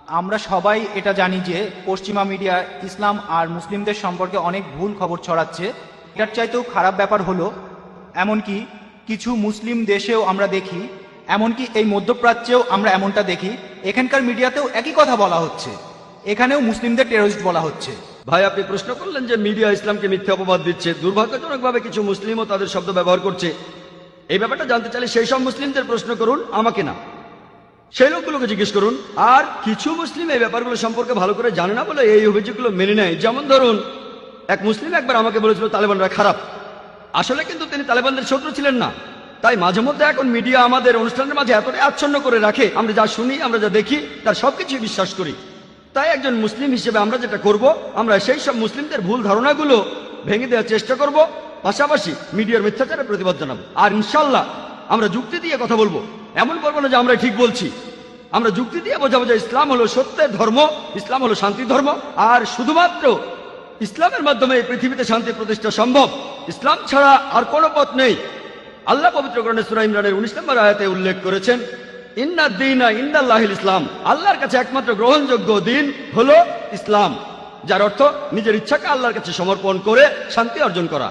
আমরা সবাই এটা জানি যে পশ্চিমা মিডিয়া ইসলাম আর মুসলিমদের সম্পর্কে অনেক ভুল খবর ছড়াচ্ছে। এটার চাইতেও খারাপ ব্যাপার হলো এমনকি কিছু মুসলিম দেশেও আমরা দেখি, এমনকি এই মধ্যপ্রাচ্যেও আমরা এমনটা দেখি, এখানকার মিডিয়াতেও একই কথা বলা হচ্ছে, এখানেও মুসলিমদের টেররিস্ট বলা হচ্ছে। ভাই, আপনি প্রশ্ন করলেন যে মিডিয়া ইসলামকে মিথ্যা অপবাদ দিচ্ছে। দুর্ভাগ্যজনকভাবে কিছু মুসলিমও তাদের শব্দ ব্যবহার করছে। এই ব্যাপারটা জানতে চাইলে সেই সব মুসলিমদের প্রশ্ন করুন, আমাকে না। সেই লোকগুলোকে জিজ্ঞেস করুন। আর কিছু মুসলিম এই ব্যাপারগুলো সম্পর্কে ভালো করে জানে না বলে এই অভিযোগগুলো মেনে নেয়। যেমন ধরুন, এক মুসলিম একবার আমাকে বলেছিল তালেবানরা খারাপ। আসলে কিন্তু তিনি তালেবানদের শত্রু ছিলেন না। তাই মাঝে মধ্যে এখন মিডিয়া আমাদের অনুষ্ঠানের মাঝে এতটাই আচ্ছন্ন করে রাখে, আমরা যা শুনি, আমরা যা দেখি, তার সবকিছুই বিশ্বাস করি। তাই একজন মুসলিম হিসেবে আমরা যেটা করব, আমরা সেই সব মুসলিমদের ভুল ধারণাগুলো ভেঙে দেওয়ার চেষ্টা করব, পাশাপাশি মিডিয়ার মিথ্যাচারের প্রতিবাদ জানাবো। আর ইনশাল্লাহ আমরা যুক্তি দিয়ে কথা বলবো। এমন বলবো না যে আমরা ঠিক বলছি, আমরা যুক্তি দিয়ে বোঝাবো যে ইসলাম হলো সত্যের ধর্ম, ইসলাম হলো শান্তির ধর্ম, আর শুধুমাত্র ইসলামের মাধ্যমে এই পৃথিবীতে শান্তি প্রতিষ্ঠা সম্ভব। ইসলাম ছাড়া আর কোনো পথ নেই। আল্লাহ পবিত্র কোরআনে সূরা ইমরানের 19 নম্বর আয়াতে উল্লেখ করেছেন, ইন্না দীনা ইনদাল্লাহিল ইসলাম, আল্লাহর কাছে একমাত্র গ্রহণযোগ্য দিন হলো ইসলাম, যার অর্থ নিজের ইচ্ছাকে আল্লাহর কাছে সমর্পণ করে শান্তি অর্জন করা।